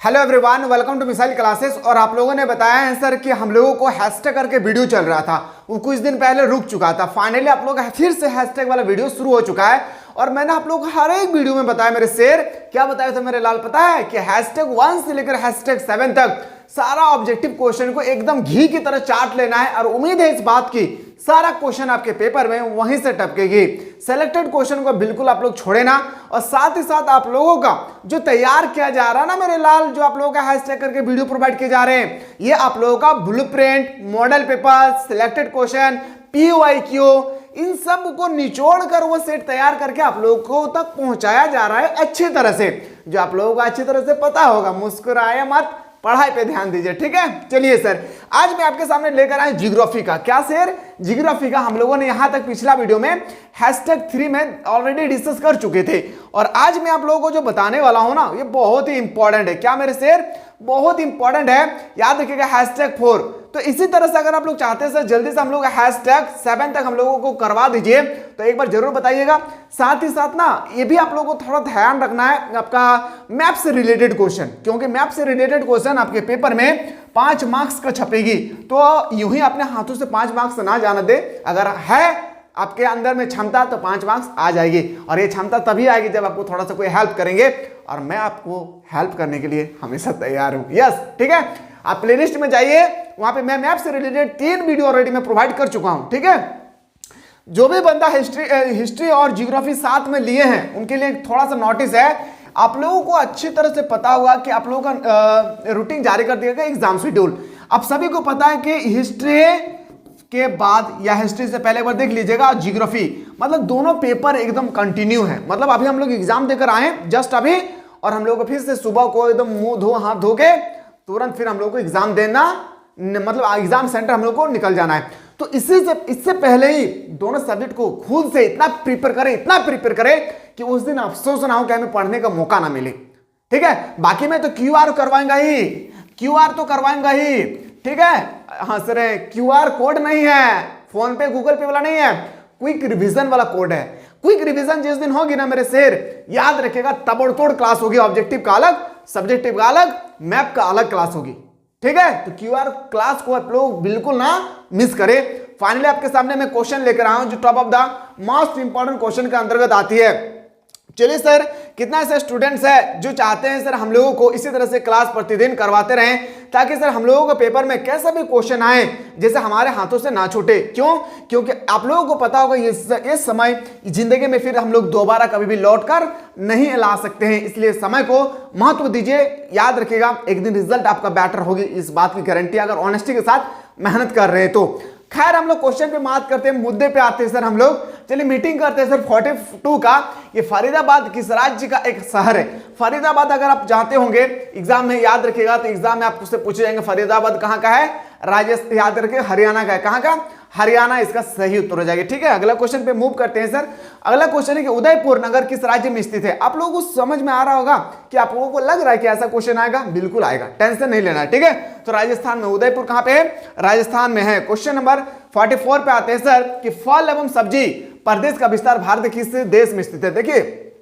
Hello everyone, welcome to Missile Classes. और आप लोगों ने बताया है सर कि हम लोगों को हैशटैग करके वीडियो चल रहा था, वो कुछ दिन पहले रुक चुका था। फाइनली आप लोगों का फिर से हैशटैग वाला वीडियो शुरू हो चुका है। और मैंने आप लोगों को हर एक वीडियो में बताया, मेरे शेर क्या बताया था मेरे लाल, पता है कि हैशटैग 1 से लेकर हैशटैग 7 तक सारा ऑब्जेक्टिव क्वेश्चन को एकदम घी की तरह चाट लेना है। और उम्मीद है इस बात की सारा क्वेश्चन आपके पेपर में वहीं से टपकेगी। सेलेक्टेड क्वेश्चन को बिल्कुल आप लोग छोड़े ना। और साथ ही साथ आप लोगों का जो तैयार किया जा रहा है ना मेरे लाल, जो आप लोगों का हैशटैग करके वीडियो प्रोवाइड किए जा रहे हैं, ये आप लोगों का blueprint, model paper, selected question, PYQ, इन सब को निचोड़ कर वो सेट तैयार करके आप लोगों को तक पहुंचाया जा रहा है अच्छी तरह से। जो आप लोगों को अच्छी तरह से पता होगा, मुस्कुराए मत, पढ़ाई पे ध्यान दीजिए, ठीक है। चलिए सर, आज मैं आपके सामने लेकर आया जियोग्राफी का। क्या सर? जियोग्राफी का हम लोगों ने यहां तक पिछला वीडियो में हैशटैग 3 में ऑलरेडी डिस्कस कर चुके थे। और आज मैं आप लोगों को जो बताने वाला हूं ना, ये बहुत ही इंपॉर्टेंट है। क्या मेरे सर? बहुत इंपॉर्टेंट है, याद रखिएगा। हैशटैग 4, तो इसी तरह से अगर आप लोग चाहते हैं सर जल्दी से हम लोग हैशटैग 7 तक हम लोगों को करवा दीजिए, तो एक बार जरूर बताइएगा। साथ ही साथ ना ये भी आप लोगों को थोड़ा ध्यान रखना है आपका मैप से रिलेटेड क्वेश्चन, क्योंकि मैप से रिलेटेड क्वेश्चन आपके पेपर में 5 मार्क्स का छपेगी। तो यूं ही अपने हाथों से 5 मार्क्स ना जाने दे। अगर है आपके अंदर में क्षमता तो 5 मार्क्स आ जाएगी। और ये क्षमता तभी आएगी जब आपको थोड़ा सा कोई हेल्प करेंगे, और मैं आपको हेल्प करने के लिए हमेशा तैयार हूं। यस, ठीक है। आप प्लेलिस्ट में जाइए, वहां पे मैं मैप से रिलेटेड 3 वीडियो ऑलरेडी मैं प्रोवाइड कर चुका हूं, ठीक है। जो भी बंदा हिस्ट्री और जियोग्राफी साथ में लिए हैं उनके लिए थोड़ा सा नोटिस है। आप लोगों को अच्छी तरह से पता होगा कि आप लोगों का रूटीन जारी कर दिया गया एग्जाम शेड्यूल। आप सभी को पता है कि हिस्ट्री के बाद या हिस्ट्री से पहले एक बार देख लीजिएगा, जियोग्राफी, मतलब दोनों पेपर एकदम कंटिन्यू है। मतलब अभी हम लोग एग्जाम देकर आए जस्ट अभी, और हम लोग को फिर से सुबह को एकदम मुंह धो हाथ धो के तुरंत फिर हम लोग को एग्जाम देना, मतलब एग्जाम सेंटर हम लोग को निकल जाना है। तो इससे पहले ही दोनों सब्जेक्ट को खुद से इतना प्रिपेयर करें कि उस दिन अफसोस ना हो कि हमें पढ़ने का मौका ना मिले, ठीक है। बाकी में तो QR करवाएंगा ही, QR तो करवाएंगा ही, ठीक है। हाँ सर, QR कोड नहीं है, फोन पे गूगल पे वाला नहीं है, क्विक रिवीजन वाला कोड है। क्विक रिवीजन जिस दिन होगी ना मेरे शेर, याद रखेगा तबड़तोड़ क्लास होगी। ऑब्जेक्टिव का अलग, सब्जेक्टिव का अलग, मैप का अलग क्लास होगी, ठीक है। तो QR क्लास को आप लोग बिल्कुल ना मिस करें। फाइनली आपके सामने मैं क्वेश्चन लेकर आया हूं जो top of the most important question के अंतर्गत आती है। चलिए सर, कितना ऐसे स्टूडेंट्स है जो चाहते हैं सर हम लोगों को इसी तरह से क्लास प्रतिदिन करवाते रहें, ताकि सर हम लोगों के पेपर में कैसा भी क्वेश्चन आए जैसे हमारे हाथों से ना छूटे। क्यों? क्योंकि आप लोगों को पता होगा ये समय जिंदगी में फिर हम लोग दोबारा कभी भी लौट कर नहीं ला सकते हैं, इसलिए समय को महत्व दीजिए। याद रखिएगा, एक दिन रिजल्ट आपका बेटर होगी, इस बात की गारंटी, अगर ऑनेस्टी के साथ मेहनत कर रहे हैं तो। खैर, हम लोग क्वेश्चन पे बात करते हैं, मुद्दे पे आते हैं सर हम लोग। चलिए मीटिंग करते हैं सर 42 का। ये फरीदाबाद किस राज्य का एक शहर है? फरीदाबाद अगर आप जानते होंगे एग्जाम में, याद रखिएगा, तो एग्जाम में आपसे पूछे जाएंगे फरीदाबाद कहाँ का है? राजस्थान, याद रखिए हरियाणा का है। कहाँ का? हरियाणा इसका सही उत्तर हो जाएगा, ठीक है। अगला क्वेश्चन पे मूव करते हैं सर। अगला क्वेश्चन है कि उदयपुर नगर किस राज्य में स्थित है? आप लोगों को समझ में आ रहा होगा कि आप लोगों को लग रहा है कि ऐसा क्वेश्चन आएगा, बिल्कुल आएगा, टेंशन नहीं लेना है, ठीक है। तो राजस्थान में, उदयपुर कहां पे है? राजस्थान में है। क्वेश्चन नंबर 44 पे आते हैं सर कि फल एवं सब्जी प्रदेश का विस्तार भारत के किस देश में स्थित है? देखिए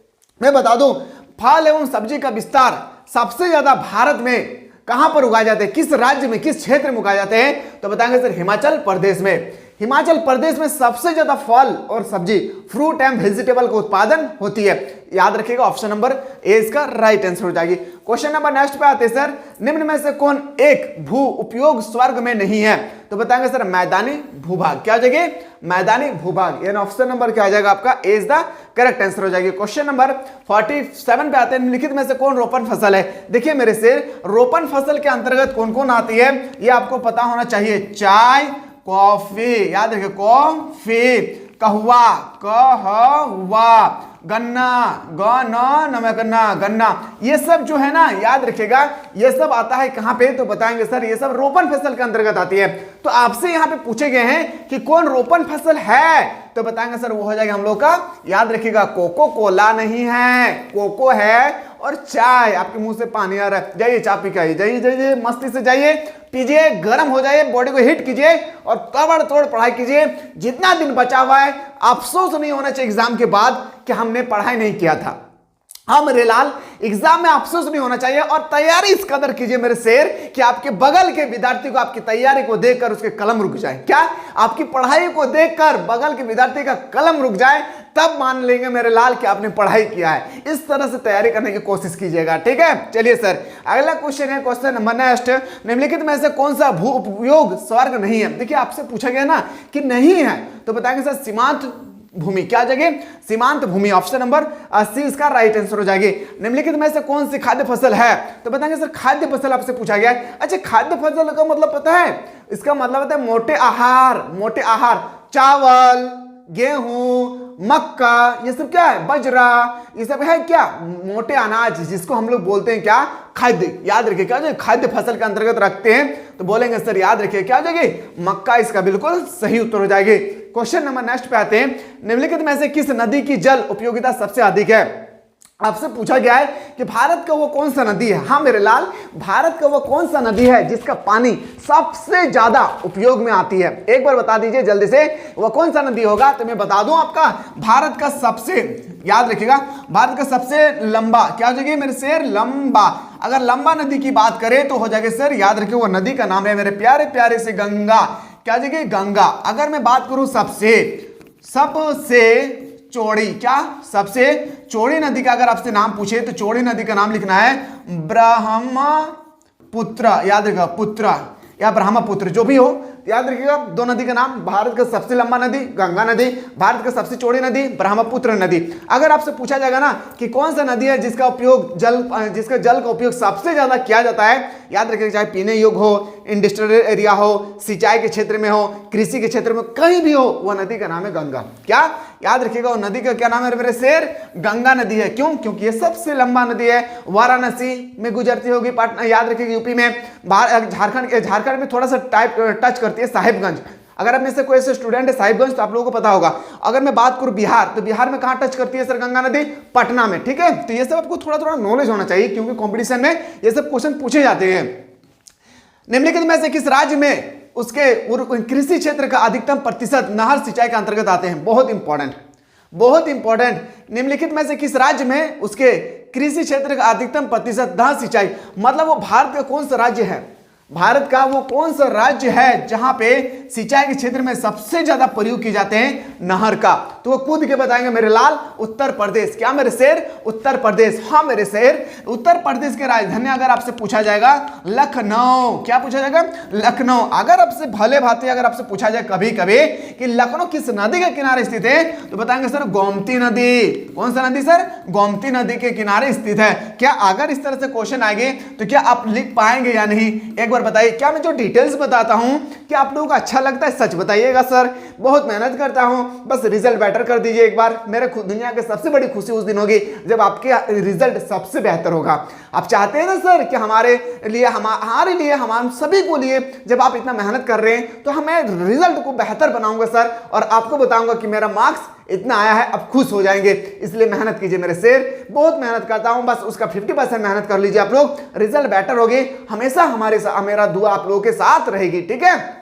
मैं बता दूं, फल एवं सब्जी का विस्तार सबसे ज्यादा भारत में कहां पर उगाए जाते हैं, किस राज्य में, किस क्षेत्र में उगाए जाते हैं? तो बताएंगे सर हिमाचल प्रदेश में। हिमाचल प्रदेश में सबसे ज्यादा फल और सब्जी, फ्रूट एंड वेजिटेबल का उत्पादन होती है। याद रखिएगा, ऑप्शन नंबर ए इसका राइट आंसर हो जाएगी। क्वेश्चन नंबर नेक्स्ट पे आते हैं सर, निम्न में से कौन एक भू उपयोग स्वर्ग में नहीं है? तो बताएंगे सर मैदानी भूभाग। क्या हो जाएगी? मैदानी भूभाग, यानी ऑप्शन नंबर क्या आ जाएगा आपका? ए इज द करेक्ट आंसर हो जाएगी। क्वेश्चन नंबर 47 पे आते हैं, निम्नलिखित में से कौन रोपण फसल है? देखिए मेरे से, रोपण फसल के अंतर्गत कौन कौन आती है ये आपको पता होना चाहिए। चाय, कॉफी, याद रखिए, कॉफी, कहवा, गन्ना, गन्ना, ये सब जो है ना, याद रखिएगा, ये सब आता है कहां पे? तो बताएंगे सर ये सब रोपण फसल के अंतर्गत आती है। तो आपसे यहां पे पूछे गए हैं कि कौन रोपण फसल है, तो बताएंगे सर वो हो जाएगा हम लोग का, याद रखिएगा, कोको कोला नहीं है, कोको है और चाय। आपके मुंह से पानी आ रहा है, जाइए चाय पी के आइए, जाइए मस्ती से जाइए, पीजिए, गर्म हो जाइए, बॉडी को हिट कीजिए और तबड़तोड़ पढ़ाई कीजिए। जितना दिन बचा हुआ है, अफसोस नहीं होना चाहिए एग्जाम के बाद कि हमने पढ़ाई नहीं किया था। हाँ मेरे लाल, एग्जाम में अफसोस नहीं होना चाहिए और तैयारी इस कदर कीजिए मेरे शेर कि आपके बगल के विद्यार्थी को आपकी तैयारी को देखकर उसके कलम रुक जाए। क्या आपकी पढ़ाई को देखकर बगल के विद्यार्थी का कलम रुक जाए, तब मान लेंगे मेरे लाल कि आपने पढ़ाई किया है। इस तरह से तैयारी करने की कोशिश कीजिएगा, ठीक है। चलिए सर, अगला क्वेश्चन है क्वेश्चन नंबर नेक्स्ट, निम्नलिखित में से कौन सा भू उपयोग स्वर्ग नहीं है। देखिए आपसे पूछा गया ना कि नहीं है, तो बताएंगे सर सीमांत भूमि। क्या जगह? सीमांत भूमि। ऑप्शन नंबर सी इसका राइट आंसर हो जाएगी। निम्नलिखित में से कौन सी खाद्य फसल है, तो बताएंगे सर खाद्य फसल आपसे पूछा गया है। अच्छा, खाद्य फसल का मतलब पता है? इसका मतलब होता है मोटे आहार। मोटे आहार, चावल, गेहूं, मक्का, ये सब क्या है? बजरा, ये सब है क्या? मोटे अनाज, जिसको हम लोग बोलते हैं क्या? खाद्य। याद रखिए क्या जो खाद्य फसल के अंतर्गत रखते हैं, तो बोलेंगे सर याद रखिए क्या हो जाएगी? मक्का इसका बिल्कुल सही उत्तर हो जाएगी। क्वेश्चन नंबर नेक्स्ट पे आते हैं, निम्नलिखित में से किस नदी की जल उपयोगिता सबसे अधिक है। आपसे पूछा गया है कि भारत का वो कौन सा नदी है। हाँ मेरे लाल, भारत का वो कौन सा नदी है जिसका पानी सबसे ज्यादा उपयोग में आती है। एक बार बता दीजिए जल्दी से, वो कौन सा नदी होगा। तो मैं बता दूं आपका, भारत का सबसे, याद रखिएगा, भारत का सबसे लंबा, क्या हो जाएगी मेरे शेर? लंबा। अगर लंबा नदी की बात करें तो हो जाएगा सर, याद रखिए वो नदी का नाम है मेरे प्यारे प्यारे से गंगा। क्या हो जाएगी? गंगा। अगर मैं बात करूं सबसे चौड़ी, क्या सबसे चौड़ी नदी का अगर आपसे नाम पूछे तो चौड़ी नदी का नाम लिखना है ब्रह्मपुत्र। याद रखिएगा, पुत्र या ब्रह्मपुत्र जो भी हो, याद रखिएगा दो नदी का नाम। भारत का सबसे लंबा नदी गंगा नदी, भारत का सबसे चौड़ी नदी ब्रह्मपुत्र नदी। अगर आपसे पूछा जाएगा ना कि कौन सा नदी है जिसका उपयोग जिसका जल का उपयोग सबसे ज्यादा किया जाता है, याद रखिएगा चाहे पीने योग्य हो, इंडस्ट्रियल एरिया हो, सिंचाई के क्षेत्र में हो, कृषि के क्षेत्र में, कहीं भी हो, वह नदी का नाम है गंगा। क्या याद रखिएगा, वो नदी का क्या नाम है मेरे शेर? गंगा नदी है। क्यों? क्योंकि ये सबसे लंबा नदी है, वाराणसी में गुजरती होगी, पटना, याद रखिएगा यूपी में, झारखंड में थोड़ा सा टच करती है साहिबगंज। अगर आप में से कोई ऐसे स्टूडेंट है साहिबगंज, तो आप लोगों को पता होगा। अगर मैं बात करूं बिहार, तो बिहार में कहां टच करती है सर गंगा नदी? पटना में, ठीक है। तो ये सब आपको थोड़ा थोड़ा नॉलेज होना चाहिए, क्योंकि कंपटीशन में ये सब क्वेश्चन पूछे जाते हैं। निम्नलिखित में से किस राज्य में उसके कृषि क्षेत्र का अधिकतम प्रतिशत नहर सिंचाई के अंतर्गत आते हैं? बहुत इंपॉर्टेंट, बहुत इंपॉर्टेंट। निम्नलिखित में से किस राज्य में उसके कृषि क्षेत्र का अधिकतम प्रतिशत नहर सिंचाई, मतलब वो भारत का कौन सा राज्य है? भारत का वो कौन सा राज्य है जहां पे सिंचाई के क्षेत्र में सबसे ज्यादा प्रयोग किए जाते हैं नहर का? तो वो कूद के बताएंगे मेरे लाल, उत्तर प्रदेश। क्या मेरे शेर? उत्तर प्रदेश। हाँ मेरे शेर, उत्तर प्रदेश के राजधानी अगर आपसे पूछा जाएगा लखनऊ। क्या पूछा जाएगा? लखनऊ। अगर आपसे भले भांति अगर आपसे पूछा जाए कभी कभी कि लखनऊ किस नदी के किनारे स्थित है, तो बताएंगे सर गोमती नदी। कौन सा नदी सर? गोमती नदी के किनारे स्थित है। क्या अगर इस तरह से क्वेश्चन आएंगे तो क्या आप लिख पाएंगे या नहीं? एक बार बताइए। क्या मैं जो डिटेल्स बताता हूं क्या आप लोगों को अच्छा लगता है? सच बताइएगा सर, बहुत मेहनत करता हूं, बस रिजल्ट बेटर कर दीजिए एक बार। मेरे दुनिया की सबसे बड़ी खुशी उस दिन होगी जब आपके रिजल्ट सबसे बेहतर होगा। आप चाहते हैं ना सर कि हमारे लिए, हम सभी को लिए, जब आप इतना मेहनत कर रहे हैं तो मैं रिजल्ट को बेहतर बनाऊंगा सर, और आपको बताऊंगा कि मेरा मार्क्स इतना आया है, अब खुश हो जाएंगे। इसलिए मेहनत कीजिए मेरे शेर, बहुत मेहनत करता हूं, बस उसका 50% मेहनत कर लीजिए आप लोग, रिजल्ट बेटर होगी। हमेशा मेरा दुआ आप लोगों के साथ रहेगी, ठीक है।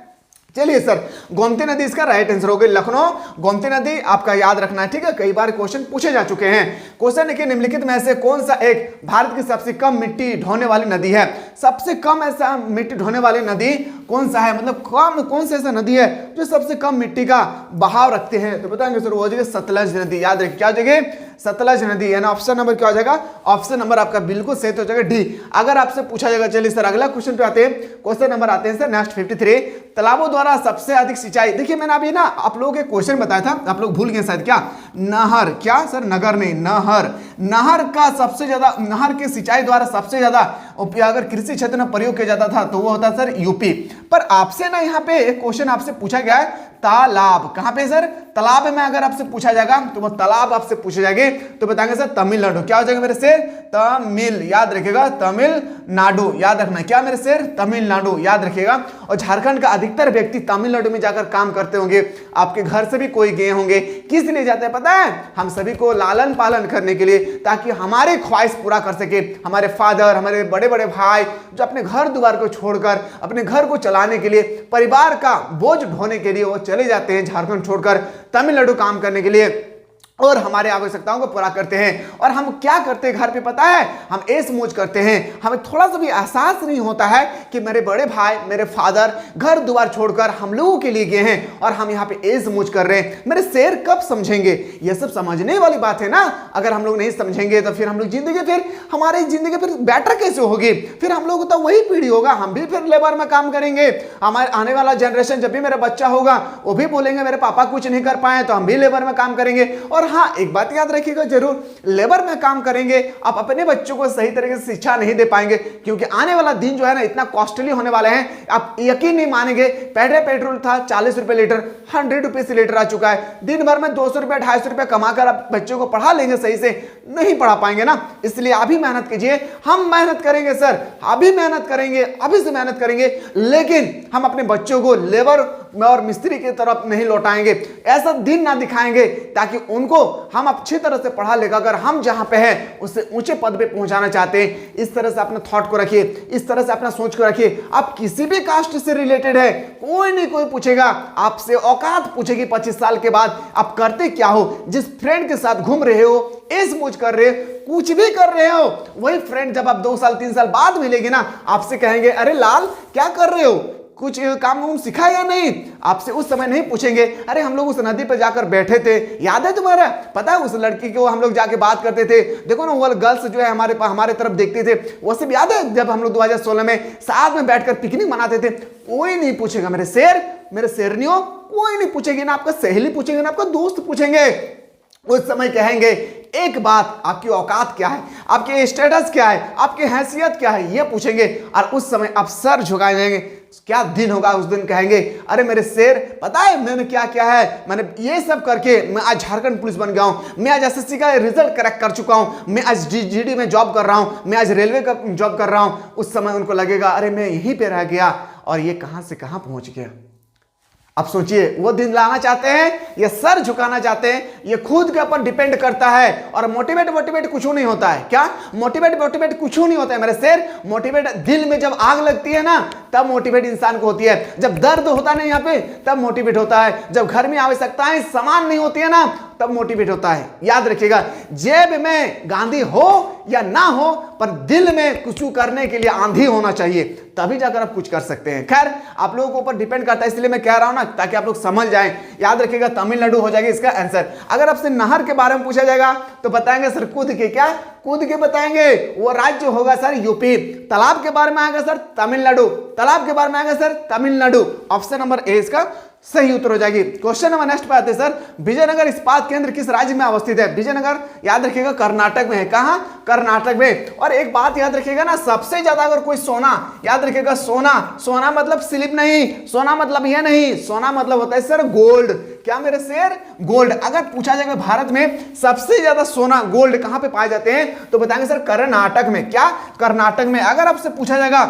चलिए सर, गोमती नदी इसका राइट आंसर हो गई, लखनऊ। गोमती नदी आपका याद रखना है, ठीक है। कई बार क्वेश्चन पूछे जा चुके हैं। क्वेश्चन है कि निम्नलिखित में से कौन सा एक भारत की सबसे कम मिट्टी ढोने वाली नदी है? सबसे कम ऐसा मिट्टी ढोने वाली नदी कौन सा है, मतलब कौन सा ऐसा नदी है जो सबसे कम मिट्टी का बहाव रखते हैं? तो बताएंगे सर वो हो जाएगी सतलज नदी। याद रखिए क्या हो जाएगी? सतलज नदी। यानी ऑप्शन नंबर क्या हो जाएगा? ऑप्शन नंबर आपका बिल्कुल सही हो जाएगा डी। अगर आपसे पूछा जाएगा, चलिए सर अगला क्वेश्चन पे आते हैं। क्वेश्चन नंबर आते हैं सर नेक्स्ट 53, तालाबों द्वारा सबसे अधिक सिंचाई। देखिए मैंने अभी ना आप लोगों के क्वेश्चन बताया था, आप लोग भूल गए शायद। क्या? नहर। क्या सर? नगर नहीं, नहर। नहर का सबसे ज्यादा, नहर के सिंचाई द्वारा सबसे ज्यादा अगर कृषि क्षेत्र में प्रयोग किया जाता था तो वो होता सर यूपी। पर आपसे ना यहाँ पे एक क्वेश्चन आपसे पूछा गया है तालाब। कहां पे सर? तालाब में अगर आपसे पूछा जाएगा तो वो तालाब आपसे पूछे जाएंगे तो बताएंगे सर तमिलनाडु। क्या हो जाएगा मेरे शेर? तमिल। याद रखिएगा तमिलनाडु, याद रखना। क्या मेरे शेर? तमिलनाडु, याद रखिएगा। और झारखंड का अधिकतर व्यक्ति तमिलनाडु में जाकर काम करते होंगे, आपके घर से भी कोई गए होंगे। किस लिए जाते हैं पता है? हम सभी को लालन पालन करने के लिए, ताकि हमारे ख्वाहिश पूरा कर सके। हमारे फादर, हमारे बड़े बड़े भाई जो अपने घर द्वार को छोड़कर अपने घर को चलाने के लिए, परिवार का बोझ ढोने के लिए वो चले जाते हैं झारखंड छोड़कर तमिलनाडु काम करने के लिए। और हमारे आवश्यकताओं को पूरा करते हैं। और हम क्या करते हैं घर पे पता है, हम ऐश मौज करते हैं। हमें थोड़ा सा भी एहसास नहीं होता है कि मेरे बड़े भाई, मेरे फादर घर द्वार छोड़कर हम लोगों के लिए गए हैं और हम यहाँ पे ऐश मौज कर रहे हैं। मेरे शेर कब समझेंगे? ये सब समझने वाली बात है ना। अगर हम लोग नहीं समझेंगे तो फिर हम लोग जिंदगी, फिर हमारी जिंदगी फिर बेटर कैसे होगी? फिर हम लोग तो वही पीढ़ी होगा, हम भी फिर लेबर में काम करेंगे। हमारे आने वाला जनरेशन जब भी मेरा बच्चा होगा वो भी बोलेंगे मेरे पापा कुछ नहीं कर पाए, तो हम भी लेबर में काम करेंगे। और हाँ, एक बात याद रखिएगा जरूर, लेबर में काम करेंगे आप अपने बच्चों को सही तरीके से शिक्षा नहीं दे पाएंगे, क्योंकि आने वाला दिन जो है ना इतना कॉस्टली होने वाले हैं, आप यकीन नहीं मानेंगे। पहले पेट्रोल था 40 रुपए लीटर, 100 रुपए से लीटर आ चुका है। दिन भर में 200 रुपए 250 रुपए कमाकर आप बच्चों को पढ़ा लेंगे, सही से नहीं पढ़ा पाएंगे ना। इसलिए अभी मेहनत कीजिए। हम मेहनत करेंगे सर, अभी मेहनत करेंगे, अभी से मेहनत करेंगे, लेकिन हम अपने बच्चों को लेबर और मिस्त्री की तरफ नहीं लौटाएंगे। ऐसा दिन ना दिखाएंगे ताकि उनको हम अच्छी तरह से पढ़ा लिखा कर हम जहां पे हैं उससे ऊंचे पद पे पहुंचाना चाहते हैं। इस तरह से अपने थॉट को रखिए, इस तरह से अपना सोच को रखिए। आप किसी भी कास्ट से रिलेटेड है, कोई नहीं कोई पूछेगा आपसे, औकात पूछेगी 25 साल के बाद आप करते क्या हो। जिस फ्रेंड के साथ घूम रहे हो, ऐश मौज कर रहे हो, कुछ भी कर रहे हो, वही फ्रेंड जब आप 2 साल 3 साल बाद मिलेगी ना, आपसे कहेंगे अरे लाल क्या कर रहे हो, कुछ काम वाम सिखा या नहीं। आपसे उस समय नहीं पूछेंगे अरे हम लोग उस नदी पर जाकर बैठे थे, याद है तुम्हारा? पता है उस लड़की को हम लोग जाके बात करते थे, देखो ना वो गर्ल्स जो है हमारे तरफ देखते थे, वो सब याद है जब हम लोग 2016 में साथ में बैठकर पिकनिक मनाते थे। कोई नहीं पूछेगा मेरे शेर, मेरे शेरनियों, कोई नहीं पूछेगी ना आपका सहेली पूछेंगे ना आपका दोस्त पूछेंगे। उस समय कहेंगे एक बात, आपकी औकात क्या है, आपके स्टेटस क्या है, आपकी हैसियत क्या है, ये पूछेंगे। और उस समय आप सर झुकाए जाएंगे। क्या दिन होगा उस दिन, कहेंगे अरे मेरे शेर पता है मैंने क्या क्या है, मैंने ये सब करके मैं आज झारखंड पुलिस बन गया हूं, मैं आज एसएससी का रिजल्ट क्रैक कर चुका हूं, मैं आज जीडी में जॉब कर रहा हूं, मैं आज रेलवे का जॉब कर रहा हूं। उस समय उनको लगेगा अरे मैं यहीं पे रह गया और ये कहां से कहां पहुंच गया। अब सोचिए, वो दिन लाना चाहते हैं, ये सर झुकाना चाहते हैं, ये खुद के ऊपर डिपेंड करता है। और मोटिवेट कुछ नहीं होता है। क्या मोटिवेट कुछ नहीं होता है मेरे शेर। मोटिवेट दिल में जब आग लगती है ना तब मोटिवेट इंसान को होती है। जब दर्द होता है ना यहाँ पे तब मोटिवेट होता है। जब घर में आवश्यकताएं समान नहीं होती है ना तब मोटिवेट होता है। याद रखिएगा, जेब में गांधी हो या ना हो पर दिल में कुछ करने के लिए आंधी होना चाहिए, तभी जाकर आप कुछ कर सकते हैं। खैर आप लोगों के ऊपर डिपेंड करता है, इसलिए मैं कह रहा हूं ना ताकि आप लोग समझ जाएं। याद रखिएगा तमिलनाडु हो जाएगा इसका आंसर। अगर आपसे नहर के बारे में पूछा जाएगा तो बताएंगे सर कूद के, क्या कूद के बताएंगे, वो राज्य होगा सर यूपी। तालाब के बारे में आएगा सर तमिलनाडु, तालाब के बारे में आएगा sir Tamil Nadu. Option number A इसका सही उत्तर हो जाएगी। क्वेश्चन नंबर नेक्स्ट पे आते हैं सर, विजयनगर इस्पात केंद्र किस राज्य में अवस्थित है? विजयनगर याद रखिएगा कर्नाटक में है। कहां? कर्नाटक में। और एक बात याद रखिएगा ना, सबसे ज्यादा अगर कोई सोना, याद रखिएगा सोना मतलब स्लिप नहीं, सोना मतलब यह नहीं, सोना मतलब होता है सर गोल्ड। क्या मेरे शेर? गोल्ड। अगर पूछा जाएगा भारत में सबसे ज्यादा सोना गोल्ड कहां पे पाए जाते हैं तो बताएंगे सर कर्नाटक में। क्या? कर्नाटक में। अगर आपसे पूछा जाएगा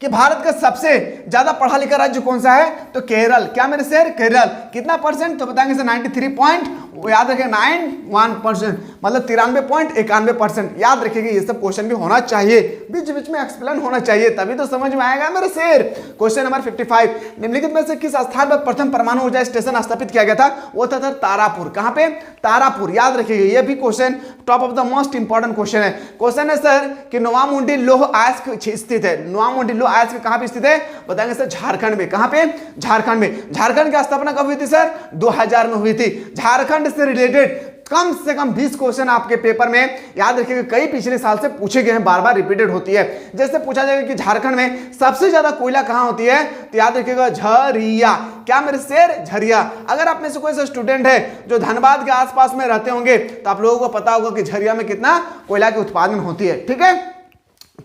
कि भारत का सबसे ज्यादा पढ़ा लिखा राज्य कौन सा है तो केरल। क्या मेरे शेर? केरल। कितना परसेंट तो बताएंगे सर 93 पॉइंट, याद रखिए 91%, मतलब 93.91%। याद रखिएगा ये सब क्वेश्चन भी होना चाहिए, बीच बीच में एक्सप्लेन होना चाहिए, तभी तो समझ में आएगा मेरे शेर। क्वेश्चन नंबर 55, निम्नलिखित में से किस स्थान पर प्रथम परमाणु ऊर्जा स्टेशन स्थापित किया गया था? वो था सर तारापुर। कहां पे? तारापुर। याद रखिएगा ये भी question top of the most important question है। क्वेश्चन है सर कि नोवामुंडी लौह अयस्क स्थित है। नोवामुंडी लौह अयस्क कहां पे स्थित है? बताएंगे सर झारखंड में। कहां पे? झारखंड में। झारखंड की स्थापना कब हुई थी सर? 2000 में हुई थी। झारखंड से रिलेटेड कम से कम 20 क्वेश्चन आपके पेपर में याद रखिएगा कई पिछले साल से पूछे गए हैं, बार बार रिपीटेड होती है। जैसे पूछा जाएगा कि झारखंड में सबसे ज्यादा कोयला कहां होती है तो याद रखिएगा झरिया। क्या मेरे शेर? झरिया। अगर आप में से कोई सा स्टूडेंट है जो धनबाद के आसपास में रहते होंगे तो आप लोगों को पता होगा कि झरिया में कितना कोयला की उत्पादन होती है। ठीक है,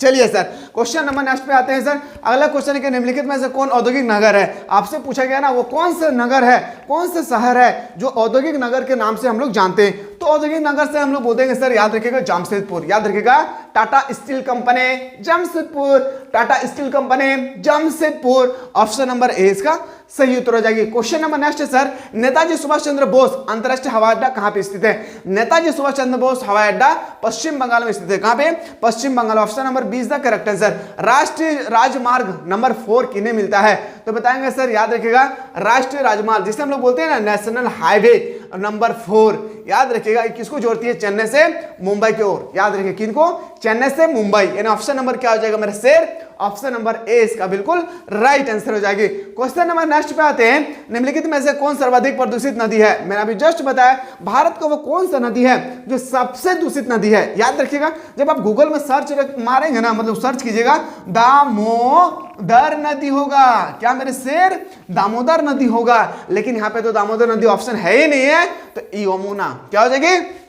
चलिए सर क्वेश्चन नंबर नेक्स्ट पे आते हैं सर। अगला क्वेश्चन है कि निम्नलिखित में से कौन औद्योगिक नगर है? आपसे पूछा गया ना वो कौन सा नगर है, कौन सा शहर है जो औद्योगिक नगर के नाम से हम लोग जानते हैं? तो औद्योगिक नगर से हम लोग बोलेंगे सर, याद रखिएगा जमशेदपुर। याद रखिएगा Tata steel company Jamshedpur, Tata steel company Jamshedpur. Option number A इसका सही उत्तर हो जाएगी। क्वेश्चन नंबर नेक्स्ट है सर, नेताजी सुभाष चंद्र बोस अंतरराष्ट्रीय हवाई अड्डा कहां पे स्थित है? नेताजी सुभाष चंद्र बोस हवाई अड्डा पश्चिम बंगाल में स्थित है। कहां पे? Paschim Bengal. Option number 20 the correct answer. राष्ट्रीय राजमार्ग नंबर 4 किन्हें मिलता है? तो बताएंगे सर, याद रखिएगा राष्ट्रीय राजमार्ग जिसे हम लोग बोलते हैं ना नेशनल हाईवे, नंबर 4, याद रखिएगा किसको जोड़ती है, चेन्नई से मुंबई की ओर। याद रखिए किनको, चेन्नई से मुंबई, यानी ऑप्शन नंबर क्या हो जाएगा मेरे शेर, ऑप्शन नंबर ए इसका बिल्कुल राइट आंसर हो जाएगी। क्वेश्चन नंबर नेक्स्ट पे आते हैं, निम्नलिखित में से कौन सर्वाधिक प्रदूषित नदी है। मैंने अभी जस्ट बताया भारत का वो कौन सा नदी है जो सबसे दूषित नदी है। याद रखिएगा जब आप गूगल में सर्च मारेंगे ना, मतलब सर्च कीजिएगा, दामोदर नदी होगा। क्या मेरे शेर, दामोदर नदी होगा, लेकिन यहाँ पे तो दामोदर नदी ऑप्शन है ही नहीं है, तो यमुना क्या हो जाएगी,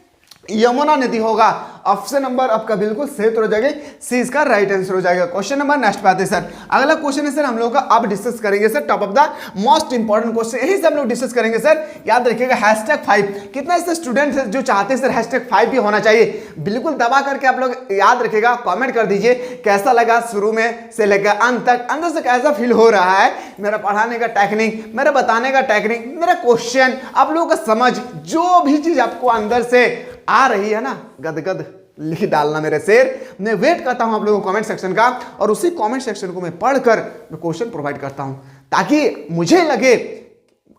यमुना नदी होगा। ऑप्शन नंबर आपका बिल्कुल सही हो जाएगा, सी इसका राइट आंसर हो जाएगा। क्वेश्चन नंबर नेक्स्ट पे आते हैं सर। अगला क्वेश्चन है सर हम लोग का, अब डिस्कस करेंगे sir top of the most important question, यही से हम लोग डिस्कस करेंगे सर। याद रखिएगा #5, कितने ऐसे स्टूडेंट्स हैं जो चाहते हैं सर #5 भी होना चाहिए, बिल्कुल दबा करके आप लोग याद रखिएगा, कॉमेंट कर दीजिए कैसा लगा शुरू में से लेकर अंत तक, अंदर से कैसा फील हो रहा है मेरा पढ़ाने का टेक्निक, मेरा बताने का टेक्निक, मेरा क्वेश्चन, आप लोगों का समझ, जो भी चीज आपको अंदर से आ रही है ना, गदगद लिख डालना मेरे शेर। मैं वेट करता हूं आप लोगों को कमेंट सेक्शन का, और उसी कमेंट सेक्शन को मैं पढ़कर मैं क्वेश्चन प्रोवाइड करता हूं, ताकि मुझे लगे,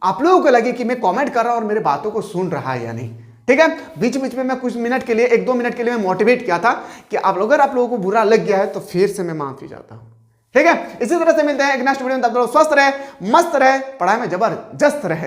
आप लोगों को लगे कि मैं कमेंट कर रहा हूं और मेरे बातों को सुन रहा है या नहीं। ठीक है, बीच बीच में मैं कुछ मिनट के लिए, 1-2 मिनट के लिए मैं मोटिवेट किया था कि अगर आप लोगों को बुरा लग गया है तो फिर से मैं माफी चाहता हूं। ठीक है, इसी तरह से मिलते हैं एक नेक्स्ट वीडियो में, तब तक स्वस्थ रहे, मस्त रहे, पढ़ाई में जबरदस्त रहे।